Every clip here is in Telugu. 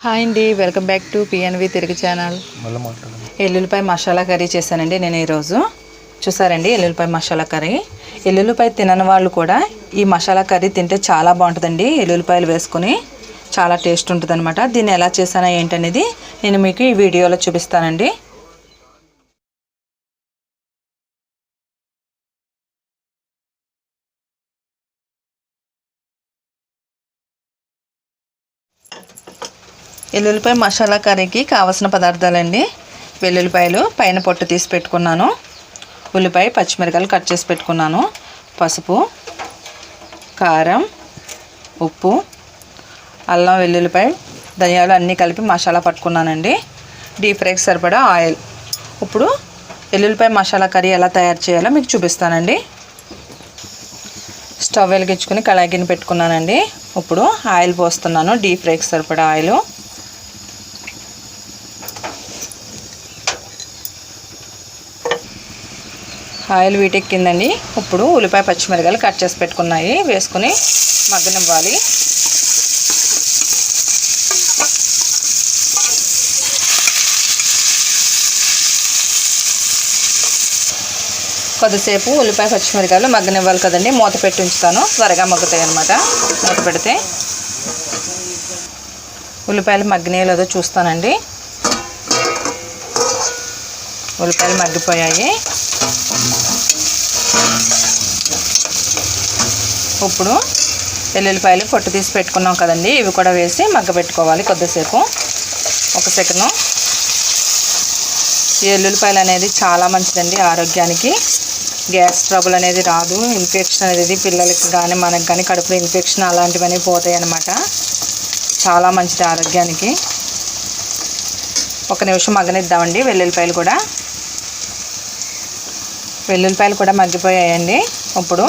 హాయ్ అండి, welcome back to PNV Telugu channel. ఎల్లుల్లిపాయ మసాలా కర్రీ చేశానండి నేను ఈరోజు. చూసారండి ఎల్లుల్లిపాయ మసాలా కర్రీ. ఎల్లుల్లిపాయ తినని వాళ్ళు కూడా ఈ మసాలా కర్రీ తింటే చాలా బాగుంటుందండి. ఎల్లుల్లిపాయలు వేసుకుని చాలా టేస్ట్ ఉంటుంది అనమాట. దీన్ని ఎలా చేశానా ఏంటనేది నేను మీకు ఈ వీడియోలో చూపిస్తానండి. ఎల్లుల్లిపాయ మసాలా కర్రీకి కావాల్సిన పదార్థాలండి. వెల్లుల్లిపాయలు పైన పొట్టు తీసి పెట్టుకున్నాను, ఉల్లిపాయ పచ్చిమిరకాయలు కట్ చేసి పెట్టుకున్నాను, పసుపు, కారం, ఉప్పు, అల్లం వెల్లుల్లిపాయ ధనియాలు అన్నీ కలిపి మసాలా పట్టుకున్నానండి. డీప్ ఫ్రైకి సరిపడా ఆయిల్. ఇప్పుడు ఎల్లుల్లిపాయ మసాలా కర్రీ ఎలా తయారు చేయాలో మీకు చూపిస్తానండి. స్టవ్ వెలిగించుకుని కళాయి గిన్నె పెట్టుకున్నానండి. ఇప్పుడు ఆయిల్ పోస్తున్నాను, డీప్ ఫ్రైకి సరిపడా ఆయిల్. ఆయిల్ వీటెక్కిందండి. ఇప్పుడు ఉల్లిపాయ పచ్చిమిరకాయలు కట్ చేసి పెట్టుకున్నాయి వేసుకుని మగ్గనివ్వాలి. కొద్దిసేపు ఉల్లిపాయ పచ్చిమిరకాయలు మగ్గనివ్వాలి కదండి. మూత పెట్టి ఉంచుతాను, త్వరగా మగ్గుతాయి అన్నమాట. మూత పెడితే ఉల్లిపాయలు మగ్గినాయో లేదో చూస్తానండి. ఉల్లిపాయలు మగ్గిపోయాయి. ఇప్పుడు వెల్లుల్లిపాయలు పొట్టు తీసి పెట్టుకున్నాం కదండి, ఇవి కూడా వేసి మగ్గబెట్టుకోవాలి కొద్దిసేపు, ఒక సెకండ్. ఈ వెల్లుల్లిపాయలు అనేది చాలా మంచిదండి ఆరోగ్యానికి. గ్యాస్ ట్రబుల్ అనేది రాదు, ఇన్ఫెక్షన్ అనేది పిల్లలకి కానీ మనకు కానీ కడుపులో ఇన్ఫెక్షన్ అలాంటివన్నీ పోతాయి అన్నమాట. చాలా మంచిది ఆరోగ్యానికి. ఒక నిమిషం మగ్గనిద్దామండి. వెల్లుల్లిపాయలు కూడా మగ్గిపోయాయండి. ఇప్పుడు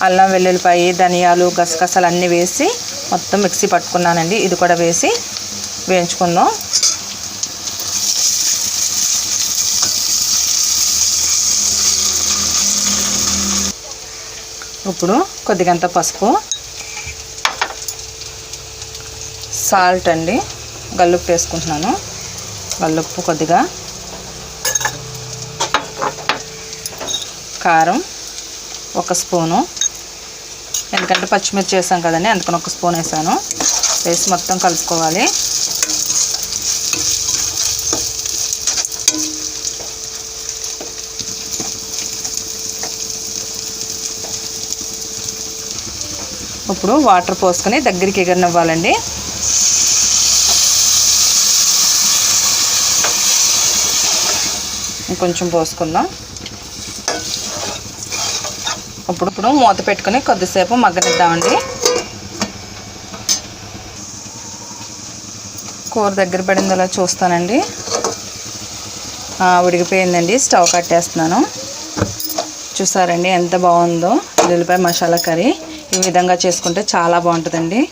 అల్లం వెల్లుల్లిపాయ ధనియాలు గసగసాలు అన్నీ వేసి మొత్తం మిక్సీ పట్టుకున్నానండి. ఇది కూడా వేసి వేయించుకుందాం. ఇప్పుడు కొద్దిగంత పసుపు, సాల్ట్ అండి, గల్లుప్పు వేసుకుంటున్నాను. గల్లుప్పు కొద్దిగా, కారం ఒక స్పూను, ఎందుకంటే పచ్చిమిర్చి వేసాం కదండి అందుకని ఒక స్పూన్ వేసాను. వేసి మొత్తం కలుపుకోవాలి. ఇప్పుడు వాటర్ పోసుకొని దగ్గరికి ఎగరనివ్వాలండి. ఇంకొంచెం పోసుకుందాం. ఇప్పుడు మూత పెట్టుకుని కొద్దిసేపు మగ్గనిద్దామండి. కూర దగ్గర పడిందలా చూస్తానండి. ఉడికిపోయిందండి. స్టవ్ కట్టేస్తున్నాను. చూసారండి ఎంత బాగుందో ఎల్లుల్లిపాయ మసాలా కర్రీ. ఈ విధంగా చేసుకుంటే చాలా బాగుంటుందండి.